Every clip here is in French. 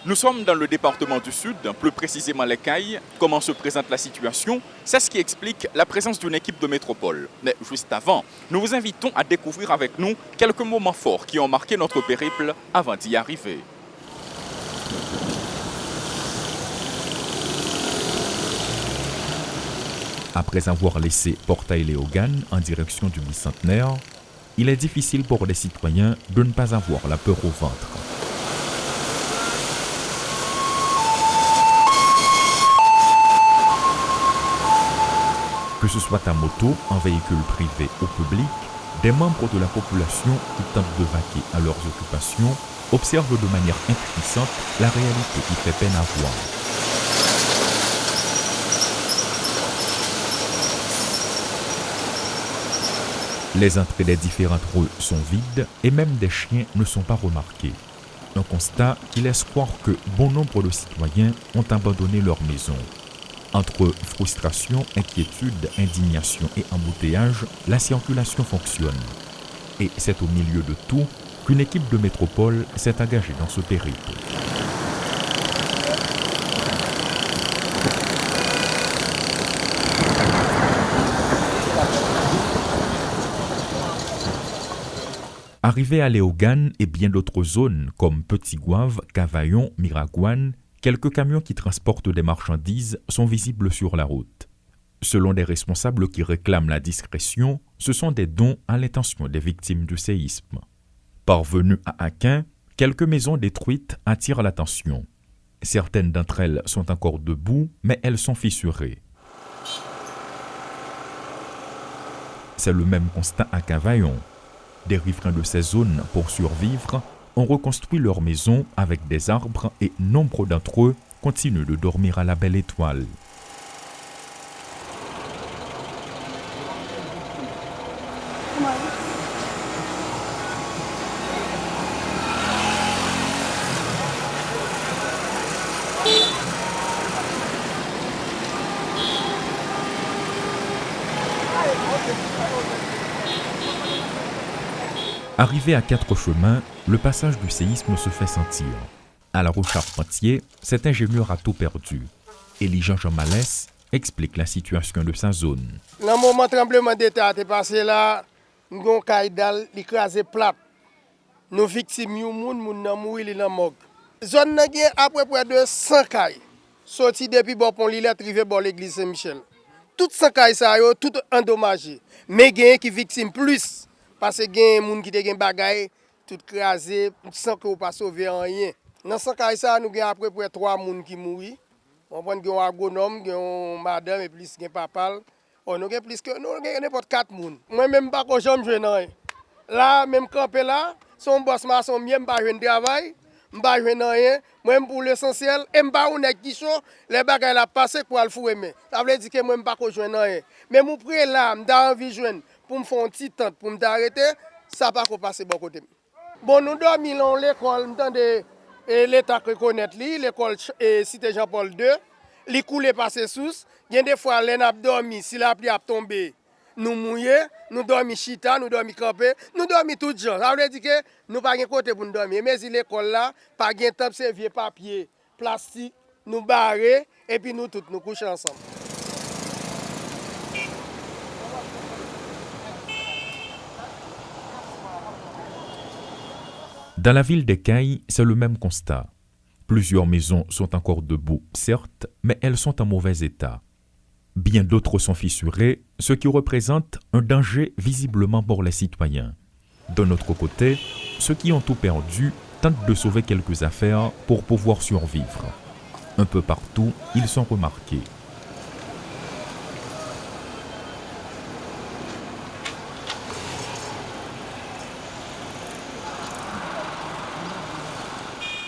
Nous sommes dans le département du Sud, plus précisément les Cayes. Comment se présente la situation? C'est ce qui explique la présence d'une équipe de métropole. Mais juste avant, nous vous invitons à découvrir avec nous quelques moments forts qui ont marqué notre périple avant d'y arriver. Après avoir laissé Portail-Léogane en direction du bicentenaire, il est difficile pour les citoyens de ne pas avoir la peur au ventre. Que ce soit à moto, en véhicule privé ou public, des membres de la population qui tentent de vaquer à leurs occupations observent de manière impuissante la réalité qui fait peine à voir. Les entrées des différentes rues sont vides et même des chiens ne sont pas remarqués. Un constat qui laisse croire que bon nombre de citoyens ont abandonné leur maison. Entre frustration, inquiétude, indignation et embouteillage, la circulation fonctionne. Et c'est au milieu de tout qu'une équipe de métropole s'est engagée dans ce périple. Arrivés à Léogane et bien d'autres zones comme Petit Gouave, Cavaillon, Miragouane, quelques camions qui transportent des marchandises sont visibles sur la route. Selon des responsables qui réclament la discrétion, ce sont des dons à l'intention des victimes du séisme. Parvenus à Aquin, quelques maisons détruites attirent l'attention. Certaines d'entre elles sont encore debout, mais elles sont fissurées. C'est le même constat à Cavaillon. Des riverains de ces zones, pour survivre, ont reconstruit leurs maisons avec des arbres et nombre d'entre eux continuent de dormir à la belle étoile. Arrivé à Quatre Chemins, le passage du séisme se fait sentir. À la Roche-Charpentier, cet ingénieur a tout perdu. Élie Jean Malès explique la situation de sa zone. Dans le moment tremblement de terre est passé là, nous avons caïdal écrasé plat. Nous victimes yu moun nan mouri li nan mog. Zone nan gen à peu près de 100 cailles. Sorti depuis bon pont Lilet rivé bon l'église Saint-Michel. Toutes 100 cailles ça yo tout endommagé. Mais gen qui victime plus. Parce que gen moun qui te gen bagay tout crasé sans que ou pas sauver rien. Dans 100 cas ça nous gen à peu près 3 moun qui mouri. On prend gen un agronome, gen un madame et plus gen papa. On nous gen plus que nous gen n'importe 4 moun. Moi même pas ko jambe jouer nan. Là même campé là, son boss maçon même pas jouer travail, m'pa jouer nan rien. Moi même pour l'essentiel, et m'pa ou nèg qui chaud, les bagay la passer pour al fouer mais. Ça veut dire que moi m'pa ko jouer nan rien. Mais mon près là, m'da envie joindre pour me faire un petit temps pour m'arrêter, ça pas ko passer bon côté. Bon nous dormi dans l'école, m'tande l'État reconnaît l'école Cité Jean-Paul II, li coule passer sous, il y a des fois les n'a dormi, si la pluie a tombé, nous mouiller, nous dormi chita, nous dormi camper, nous dormi tout gens. Ça veut dire que nous pas gen côté pour nous dormir, mais si l'école là pas gen temps c'est vieux papier, plastique, nous barrer et puis nous tous nous coucher ensemble. Dans la ville des Cayes, c'est le même constat. Plusieurs maisons sont encore debout, certes, mais elles sont en mauvais état. Bien d'autres sont fissurées, ce qui représente un danger visiblement pour les citoyens. De notre côté, ceux qui ont tout perdu tentent de sauver quelques affaires pour pouvoir survivre. Un peu partout, ils sont remarqués.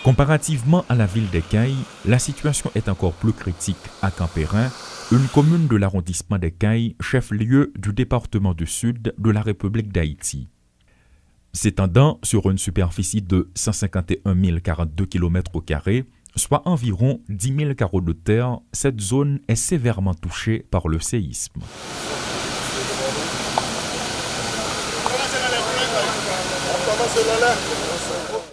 Comparativement à la ville des Cayes, la situation est encore plus critique à Campérin, une commune de l'arrondissement des Cayes, chef-lieu du département du Sud de la République d'Haïti. S'étendant sur une superficie de 151 042 km², soit environ 10 000 carreaux de terre, cette zone est sévèrement touchée par le séisme.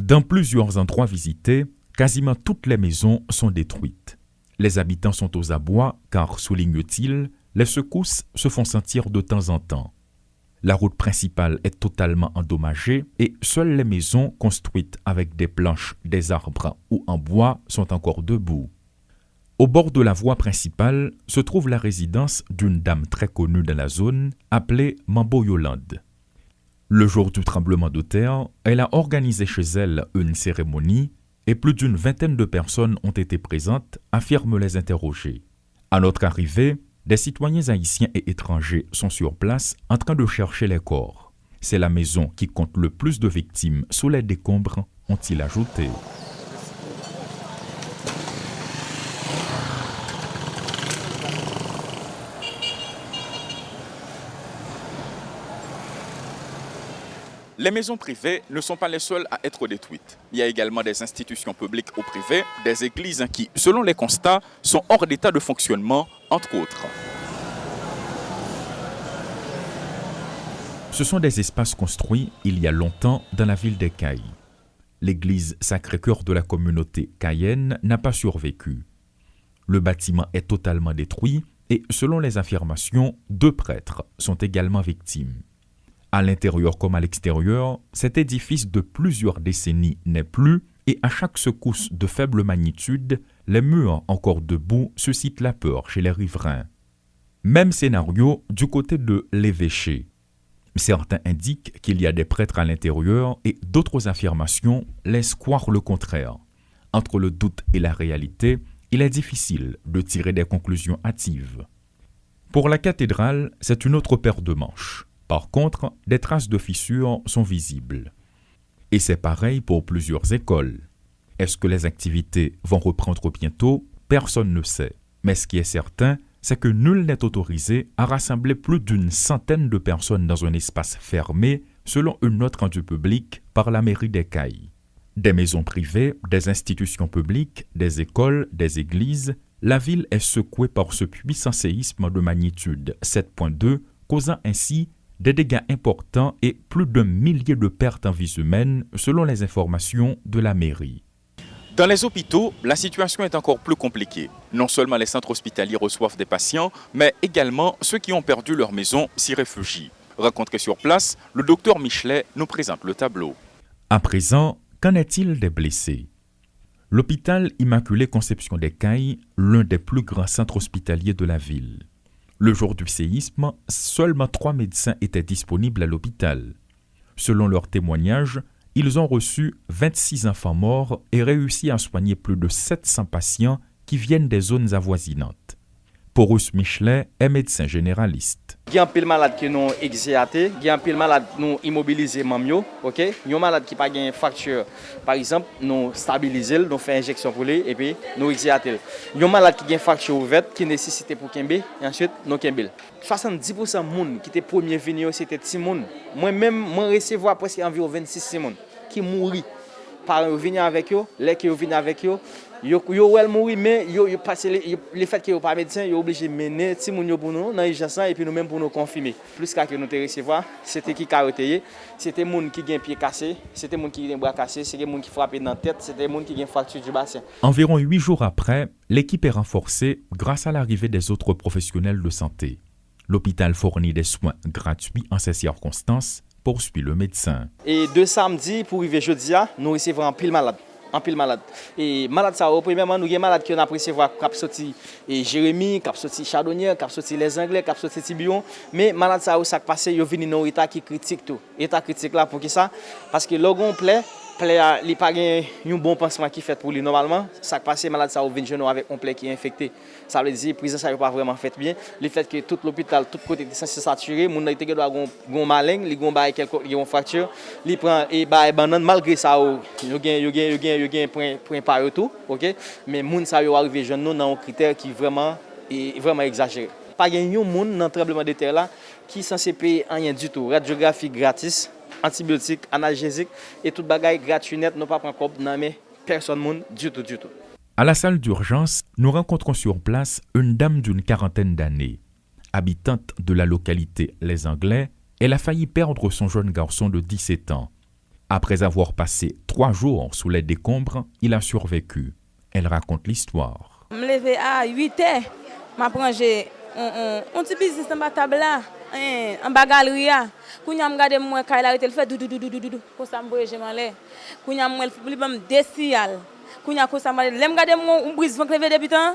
Dans plusieurs endroits visités, quasiment toutes les maisons sont détruites. Les habitants sont aux abois car, souligne-t-il, les secousses se font sentir de temps en temps. La route principale est totalement endommagée et seules les maisons construites avec des planches, des arbres ou en bois sont encore debout. Au bord de la voie principale se trouve la résidence d'une dame très connue de la zone appelée Mambo Yolande. Le jour du tremblement de terre, elle a organisé chez elle une cérémonie et plus d'une vingtaine de personnes ont été présentes, affirment les interrogés. À notre arrivée, des citoyens haïtiens et étrangers sont sur place en train de chercher les corps. C'est la maison qui compte le plus de victimes sous les décombres, ont-ils ajouté. Les maisons privées ne sont pas les seules à être détruites. Il y a également des institutions publiques ou privées, des églises qui, selon les constats, sont hors d'état de fonctionnement, entre autres. Ce sont des espaces construits il y a longtemps dans la ville d'Ekaï. L'église Sacré-Cœur de la communauté cayenne n'a pas survécu. Le bâtiment est totalement détruit et, selon les affirmations, 2 prêtres sont également victimes. À l'intérieur comme à l'extérieur, cet édifice de plusieurs décennies n'est plus et à chaque secousse de faible magnitude, les murs encore debout suscitent la peur chez les riverains. Même scénario du côté de l'évêché. Certains indiquent qu'il y a des prêtres à l'intérieur et d'autres affirmations laissent croire le contraire. Entre le doute et la réalité, il est difficile de tirer des conclusions hâtives. Pour la cathédrale, c'est une autre paire de manches. Par contre, des traces de fissures sont visibles. Et c'est pareil pour plusieurs écoles. Est-ce que les activités vont reprendre bientôt? Personne ne sait. Mais ce qui est certain, c'est que nul n'est autorisé à rassembler plus d'une centaine de personnes dans un espace fermé, selon une note rendue publique par la mairie d'Ekaï. Des maisons privées, des institutions publiques, des écoles, des églises, la ville est secouée par ce puissant séisme de magnitude 7.2, causant ainsi des dégâts importants et plus d'1 millier de pertes en vies humaines, selon les informations de la mairie. Dans les hôpitaux, la situation est encore plus compliquée. Non seulement les centres hospitaliers reçoivent des patients, mais également ceux qui ont perdu leur maison s'y réfugient. Rencontré sur place, le docteur Michelet nous présente le tableau. À présent, qu'en est-il des blessés? L'hôpital Immaculée Conception d'Ekaï, l'un des plus grands centres hospitaliers de la ville. Le jour du séisme, seulement 3 médecins étaient disponibles à l'hôpital. Selon leurs témoignages, ils ont reçu 26 enfants morts et réussi à soigner plus de 700 patients qui viennent des zones avoisinantes. Porus Michelet est médecin généraliste. Il y a un peu de malades qui nous exéatés, il y a un peu de malades qui nous immobilisés, ok? Il y a un malade qui n'a pas de fracture, par exemple, nous stabiliser, nous faire injection pour lui et puis nous exéater. Il y a un malade qui a une fracture ouverte qui nécessite pour Kembe et ensuite nous Kembe. 70% des gens qui étaient premiers venus, c'était Timon. Moi-même, je recevoir presque environ 26 Timon qui mourent. Par venir avec eux, les qui viennent avec eux. Yo wel mourir mais yo passé les fait que yo pas médecin yo obligé mener ti moun yo pour nous dans urgence et puis nous même pour nous confirmer plus qu'à que nous te recevoir c'était qui carotté c'était moun qui gen pied cassé c'était moun qui gen bras cassé c'était moun qui frappé dans tête c'était moun qui gen fracture du bassin. Environ 8 jours après, l'équipe est renforcée grâce à l'arrivée des autres professionnels de santé. L'hôpital fournit des soins gratuits en ces circonstances, poursuit le médecin. Et de samedi pour arriver jeudi nous recevons un pile malade. En pile malade. Et malade ça, premièrement, nous avons des malades qui ont recevoir cap sorti Jérémy, cap sorti Chardonnier, cap sorti les Anglais, cap sorti Tibion. Mais malade ça, ça passe, ils viennent dans un état qui critique tout. État critique là, pour qui ça? Parce que lorsqu'on plaît, il n'y a pas un bon pansement qui fait pour lui normalement. Ça passe, malade ça, vient avec un plaie qui est infecté. Ça veut dire que la prise ça n'est pas vraiment fait bien. Le fait que tout l'hôpital, tout côté est censé saturer, mon été doit avoir un malin, il y a une fracture, il prend et banane malgré ça, il y a un point par tout, OK? Mais moun ça yo arrivé jeune nous dans un critère qui vraiment exagéré. Pas un monde dans tremblement de terre là qui censé payer rien du tout, radiographie gratis, antibiotiques, analgésiques et toute bagaille gratuit net, non pas prendre compte non mais personne monde du tout. À la salle d'urgence, nous rencontrons sur place une dame d'une 40aine d'années. Habitante de la localité Les Anglais, elle a failli perdre son jeune garçon de 17 ans. Après avoir passé 3 jours sous les décombres, il a survécu. Elle raconte l'histoire. Je me levais à 8h. Je prends un petit business dans ma table là, en bas galerie. Quand je regarde moi, quand il a fait doudou, comme ça, je m'en l'air. Quand je me décial. Quand je regarde moi, on brise le lever depuis temps.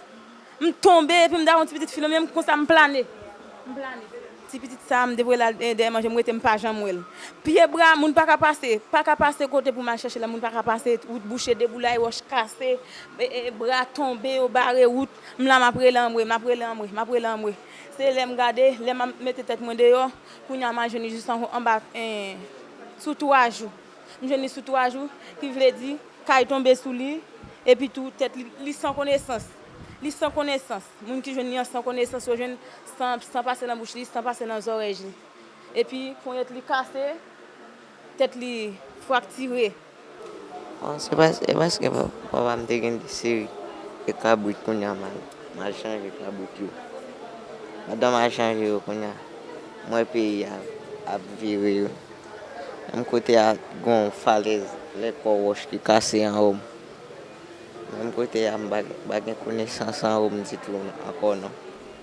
Je tombe et puis je me donne un petit film, même comme ça, je plane. Si petit ça me devrait la manger moi t'aime pas jamais pied bras moun pas passer côté pour mal chercher la moun pas passer route boucher des boulay roche cassé bras tomber au barré route m'la m'après l'ambre c'est les me garder les mettre tête moi dehors pour y manger juste en bas sous 3 jours je sous 3 jours qui veut dire caille tomber sous lit et puis tout tête li sans connaissance. Li sans connaissance, moun qui jeune sans connaissance, jeune sans passer dans bouche, sans passer dans les oreilles. Et puis quand être li cassé, tête li fracturé. C'est parce que papa me dégaine des séries et cabrit qu'on a m'a changé cabrit. Madame a changé qu'on a moi pays a viré. Même côté à gon falaise, les corps qui cassé en haut. Même côté à baguette connaissance en haut, encore non.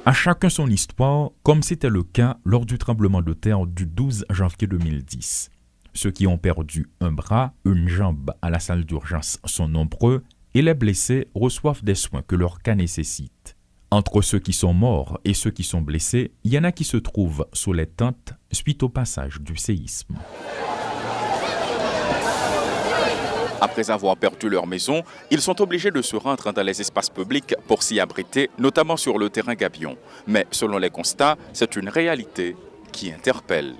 À chacun son histoire, comme c'était le cas lors du tremblement de terre du 12 janvier 2010. Ceux qui ont perdu un bras, une jambe à la salle d'urgence sont nombreux et les blessés reçoivent des soins que leur cas nécessite. Entre ceux qui sont morts et ceux qui sont blessés, il y en a qui se trouvent sous les tentes suite au passage du séisme. Après avoir perdu leur maison, ils sont obligés de se rendre dans les espaces publics pour s'y abriter, notamment sur le terrain Gabion. Mais selon les constats, c'est une réalité qui interpelle.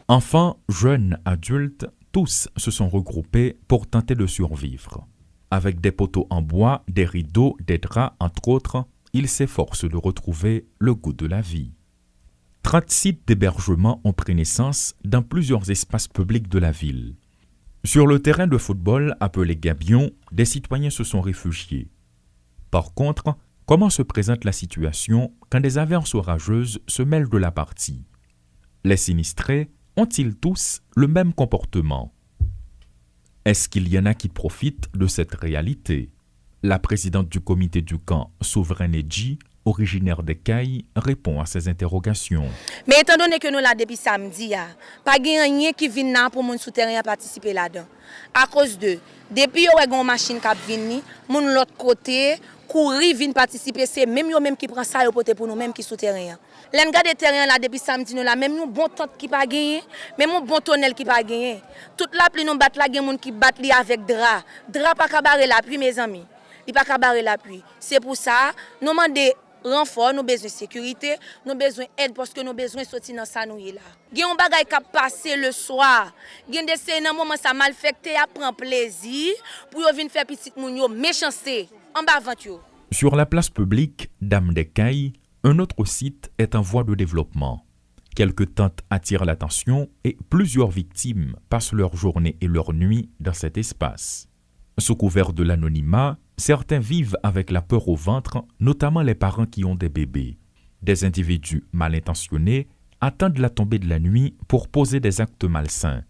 Enfants, jeunes, adultes, tous se sont regroupés pour tenter de survivre. Avec des poteaux en bois, des rideaux, des draps, entre autres, ils s'efforcent de retrouver le goût de la vie. 30 sites d'hébergement ont pris naissance dans plusieurs espaces publics de la ville. Sur le terrain de football appelé Gabion, des citoyens se sont réfugiés. Par contre, comment se présente la situation quand des averses orageuses se mêlent de la partie? Les sinistrés ont-ils tous le même comportement? Est-ce qu'il y en a qui profitent de cette réalité? La présidente du comité du camp, Souveraine Edji, originaire des Cailles, répond à ces interrogations. Mais étant donné que nous là depuis samedi, pas rien qui vient là pour mon souterrain participer là-dedans. À cause de, depuis qu'il y a une machine qui vient, mon l'autre côté, courir vient participer, c'est même eux même qui prend ça pour nous même qui souterrain. L'en gars des terrains là depuis samedi nous là, même nous bon tante qui pas gagné, même nous bon tonnel qui pas gagné. Toute la pluie nous bat là, gen moun qui bat li avec drap. Drap pas cabaret la pluie mes amis. Il pas cabaret la pluie. C'est pour ça nous demandons renfort, nous besoin de sécurité, nous besoin d'aide parce que nous besoin de sortir dans ça nous là. Gen un bagay qui passer le soir. Gen des c'est dans moment ça malfecté a prend plaisir pour venir faire petit moun yo méchanceté en bas aventure. Sur la place publique Dame des Cailles, un autre site est en voie de développement. Quelques tentes attirent l'attention et plusieurs victimes passent leur journée et leur nuit dans cet espace. Sous couvert de l'anonymat, certains vivent avec la peur au ventre, notamment les parents qui ont des bébés. Des individus mal intentionnés attendent la tombée de la nuit pour poser des actes malsains.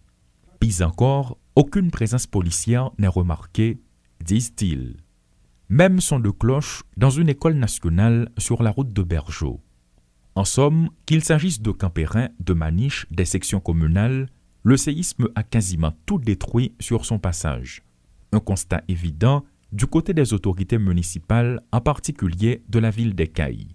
Pis encore, aucune présence policière n'est remarquée, disent-ils. Même son de cloche dans une école nationale sur la route de Bergeau. En somme, qu'il s'agisse de Campérin, de Maniche, des sections communales, le séisme a quasiment tout détruit sur son passage. Un constat évident du côté des autorités municipales, en particulier de la ville des Cailles.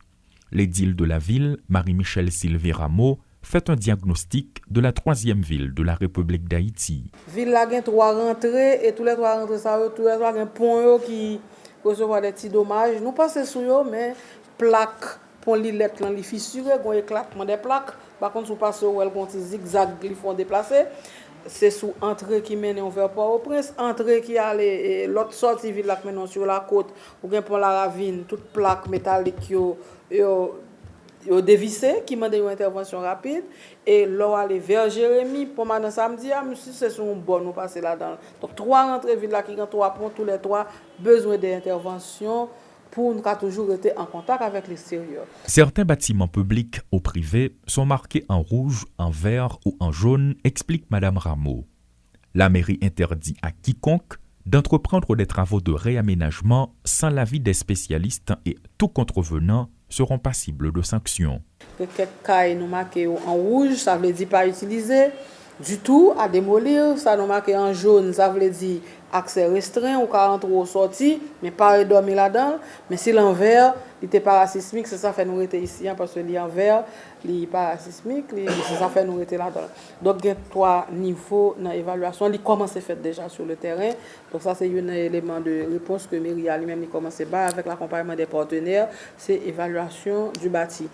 L'édile de la ville, Marie-Michel Sylvie Rameau, fait un diagnostic de la 3e ville de la République d'Haïti. Ville là a 3 rentrées et tous les 3 rentrées ça tous les 3 un pont qui recevoir des petits dommages. Nous passons sur eux mais plaque pour les lettres là les fissuré, gon éclatement des plaques. Par contre, si passe où elles ont des zigzags qui font déplacer. C'est sous entrée qui mène vers Port-au-Prince, entrée qui allait l'autre sortie ville là maintenant sur la côte ou bien pour la ravine, toute plaque métallique yo dévissé qui mande une intervention rapide et là aller vers Jérémy pour maintenant samedi monsieur c'est son bon nous passer là-dedans. Donc 3 entrées ville là qui ont 3 ponts tous les 3 besoin d'intervention pour nous toujours rester en contact avec l'extérieur. Certains bâtiments publics ou privés sont marqués en rouge, en vert ou en jaune, explique Madame Rameau. La mairie interdit à quiconque d'entreprendre des travaux de réaménagement sans l'avis des spécialistes et tout contrevenant seront passibles de sanctions. Quelques cailles nous marquées en rouge, ça veut dire pas utiliser du tout, à démolir. Ça nous marqué en jaune, ça veut dire accès restreint ou 40 ou sorti, mais pas dormir là-dedans. Mais si l'envers, il était parasismique, c'est ça fait nous rester ici, parce que l'envers, il est parasismique, c'est ça fait nous rester là-dedans. Donc, il y a 3 niveaux dans l'évaluation, il commence à faire déjà sur le terrain. Donc, ça, c'est un élément de réponse que Mairie a lui-même commencé avec l'accompagnement des partenaires, c'est évaluation du bâti.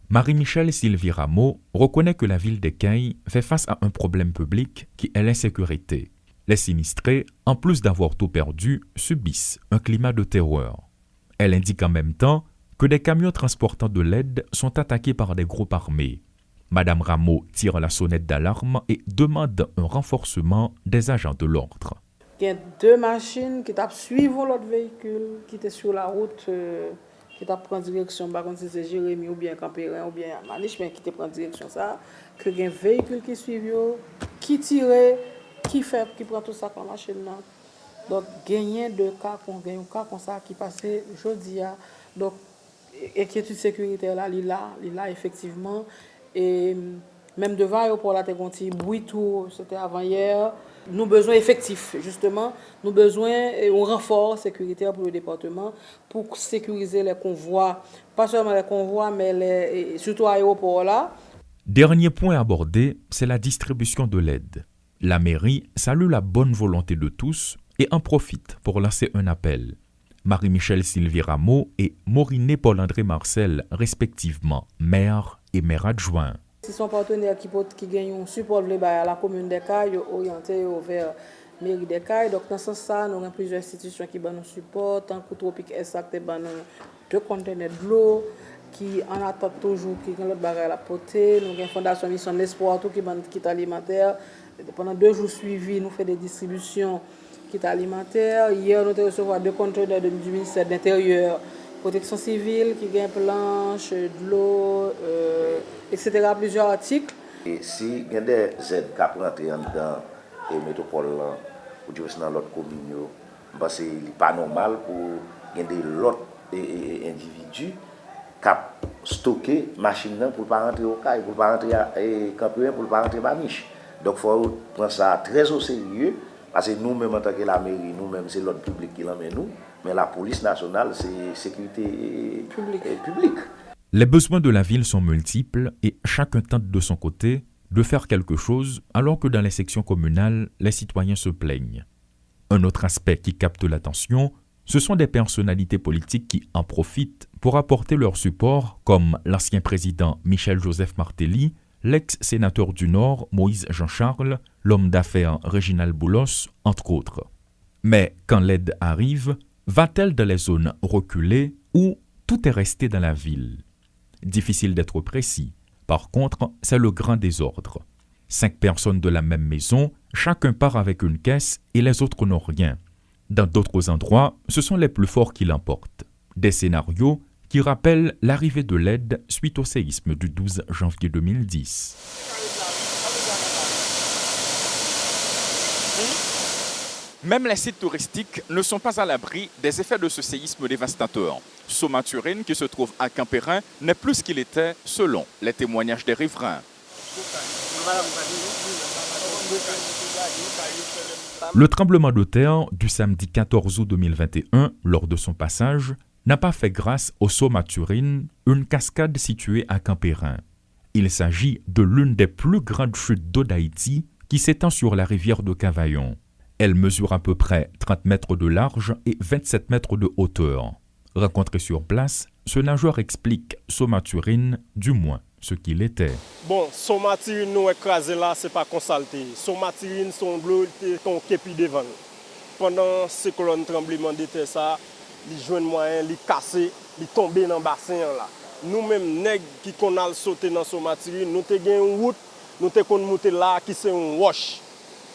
Marie-Michel Sylvie Rameau reconnaît que la ville d'Écailles fait face à un problème public qui est l'insécurité. Les sinistrés, en plus d'avoir tout perdu, subissent un climat de terreur. Elle indique en même temps que des camions transportant de l'aide sont attaqués par des groupes armés. Madame Rameau tire la sonnette d'alarme et demande un renforcement des agents de l'ordre. Il y a 2 machines qui suivent l'autre véhicule qui était sur la route, qui prend direction, par contre si c'est Jérémy ou bien Campérin ou bien Maniche, mais qui prend direction ça, que il y a un véhicule qui suit, qui tire, qui prend tout ça comme machine là. Donc gagner 2 cas, un cas comme ça qui passait jeudi. Donc inquiétude sécuritaire là, il là effectivement. Et même devant l'aéroport là, t'es un bruit tout, c'était avant hier. Nous avons besoin effectifs, justement. Nous avons besoin d'un renfort sécuritaire pour le département pour sécuriser les convois. Pas seulement les convois, mais surtout l'aéroport là. Dernier point abordé, c'est la distribution de l'aide. La mairie salue la bonne volonté de tous et en profite pour lancer un appel. Marie-Michel Sylvie Rameau et Mauriné Paul-André Marcel, respectivement maire et maire adjoint. Si son partenaire qui gagne un support à la commune d'Écailles, orienté vers la mairie d'Écailles. Donc dans ce sens, nous avons plusieurs institutions qui nous supportent, tant que Tropique Exact, nous avons 2 conteneurs de l'eau qui en attendent toujours, qui ont l'autre bagage à la portée. Nous avons une fondation Mission de l'Espoir qui est kit alimentaire. Pendant 2 jours suivis, nous faisons des distributions kit alimentaires. Hier, nous avons reçu 2 conteneurs du ministère de l'Intérieur, protection civile, qui gagne planche, de l'eau, etc. Plusieurs articles. Et si il y a des aides qui rentrent dans la métropole, ou dans l'autre commune, parce que ce n'est pas normal pour l'autre individu qui a stocké machine pour ne pas rentrer au caille, pour ne pas rentrer à Campérin, pour ne pas rentrer à Maniche. Donc il faut prendre ça très au sérieux, parce que nous-mêmes, en tant que la mairie, nous-mêmes, c'est l'ordre public qui l'emmène nous, mais la police nationale, c'est sécurité publique. Les besoins de la ville sont multiples et chacun tente de son côté de faire quelque chose alors que dans les sections communales, les citoyens se plaignent. Un autre aspect qui capte l'attention, ce sont des personnalités politiques qui en profitent pour apporter leur support comme l'ancien président Michel-Joseph Martelly, l'ex-sénateur du Nord Moïse Jean-Charles, l'homme d'affaires Réginald Boulos, entre autres. Mais quand l'aide arrive, va-t-elle dans les zones reculées ou tout est resté dans la ville? Difficile d'être précis. Par contre, c'est le grand désordre. 5 personnes de la même maison, chacun part avec une caisse et les autres n'ont rien. Dans d'autres endroits, ce sont les plus forts qui l'emportent. Des scénarios qui rappellent l'arrivée de l'aide suite au séisme du 12 janvier 2010. Même les sites touristiques ne sont pas à l'abri des effets de ce séisme dévastateur. Somaturine, qui se trouve à Campérin, n'est plus ce qu'il était selon les témoignages des riverains. Le tremblement de terre du samedi 14 août 2021, lors de son passage, n'a pas fait grâce au Somaturine, une cascade située à Campérin. Il s'agit de l'une des plus grandes chutes d'eau d'Haïti qui s'étend sur la rivière de Cavaillon. Elle mesure à peu près 30 mètres de large et 27 mètres de hauteur. Rencontré sur place, ce nageur explique Somaturine, du moins ce qu'il était. Bon, Somaturine nous écrasé là, c'est pas consalté. Somaturine son bleu ton képi devant. Pendant ce colonne tremblement de terre ça, il joint moyen, il cassé, il tombé dans bassin là. Nous-mêmes nèg qui qu'on a sauté dans Somaturine, nous te gagne une route, nous te qu'on monter là qui c'est un roche.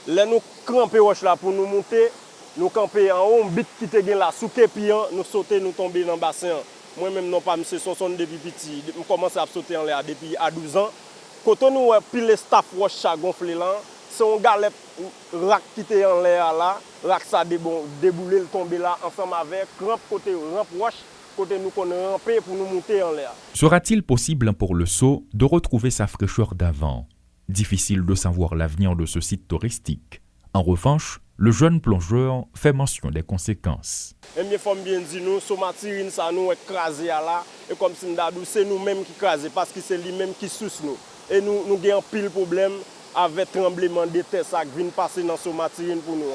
Là nous cramper roche là pour nous monter, nous camper en haut, bit qui te gen là sous képi, nous sauter, nous tomber dans le bassin. Moi-même, non pas, monsieur Sonson depuis petit. Je commence à sauter en l'air depuis à 12 ans. Quand nous pile le staff roche gonflé là, c'est un galette rack qui était en l'air là, rack ça déboulé, le tomber là, ensemble avec rampe côté rampe roche, côté nous qu'on ramper pour nous monter en l'air. Sera-t-il possible pour le Sceau de retrouver sa fraîcheur d'avant? Difficile de savoir l'avenir de ce site touristique. En revanche, le jeune plongeur fait mention des conséquences. Et bien, il faut bien dire, nous, ce matériel, ça nous écrasé là, et comme si c'est nous-mêmes qui écrasé, parce que c'est lui-même qui sousse nous. Et nous avons pile problème avec le tremblement de terre qui vient passer dans ce matériel pour nous.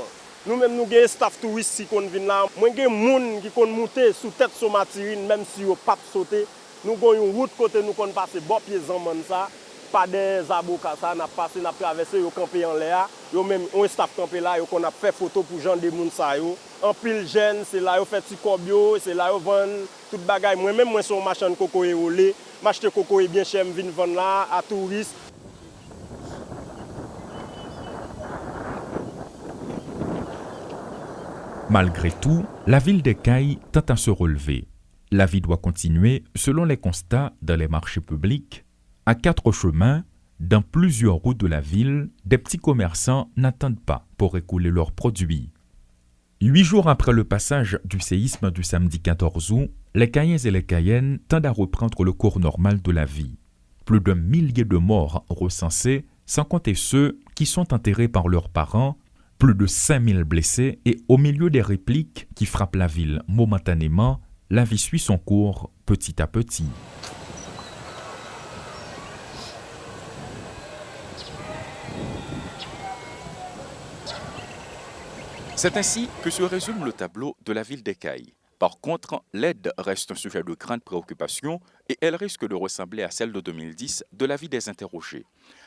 Nous-mêmes, nous avons un staff touristique qui vient là. Moi, j'ai des gens qui vont monter sous tête ce matériel, même si ils ne pas sauter. Nous avons une route côté nous qu'on passe, bon pied en ça. Pas des abocats, ça n'a passé, n'a traversé, yo campé en l'air, yo même un staff campé là, yo qu'on a fait photo pour gens des moun sa yo. En pile jeune, c'est là yo fait ti corbio, c'est là yo vend tout bagaille. Moi même moi son machin coco et au lait, m'acheter coco et bien cher, me vinn vendre là à touristes. Malgré tout, la ville d'Écailles tente à se relever. La vie doit continuer selon les constats dans les marchés publics. À 4 chemins, dans plusieurs routes de la ville, des petits commerçants n'attendent pas pour écouler leurs produits. 8 jours après le passage du séisme du samedi 14 août, les Caïens et les Cayennes tendent à reprendre le cours normal de la vie. Plus d'1 millier de morts recensés, sans compter ceux qui sont enterrés par leurs parents, plus de 5000 blessés et au milieu des répliques qui frappent la ville momentanément, la vie suit son cours petit à petit. C'est ainsi que se résume le tableau de la ville d'Écailles. Par contre, l'aide reste un sujet de grande préoccupation et elle risque de ressembler à celle de 2010 de l'avis des interrogés.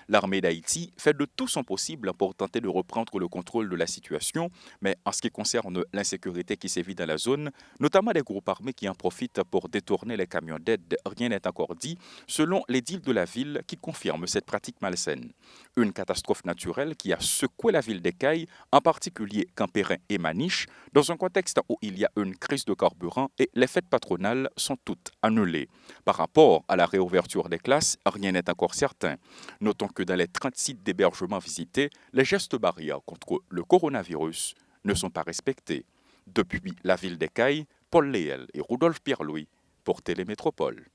L'armée d'Haïti fait de tout son possible pour tenter de reprendre le contrôle de la situation, mais en ce qui concerne l'insécurité qui sévit dans la zone, notamment des groupes armés qui en profitent pour détourner les camions d'aide, rien n'est encore dit, selon l'édile de la ville qui confirme cette pratique malsaine. Une catastrophe naturelle qui a secoué la ville d'Écailles, en particulier Campérin et Maniche, dans un contexte où il y a une crise de carburant et les fêtes patronales sont toutes annulées. Par rapport à la réouverture des classes, rien n'est encore certain. Notons que dans les 30 sites d'hébergement visités, les gestes barrières contre le coronavirus ne sont pas respectés. Depuis la ville d'Écailles, Paul Léel et Rudolphe Pierre-Louis pour Télémétropole.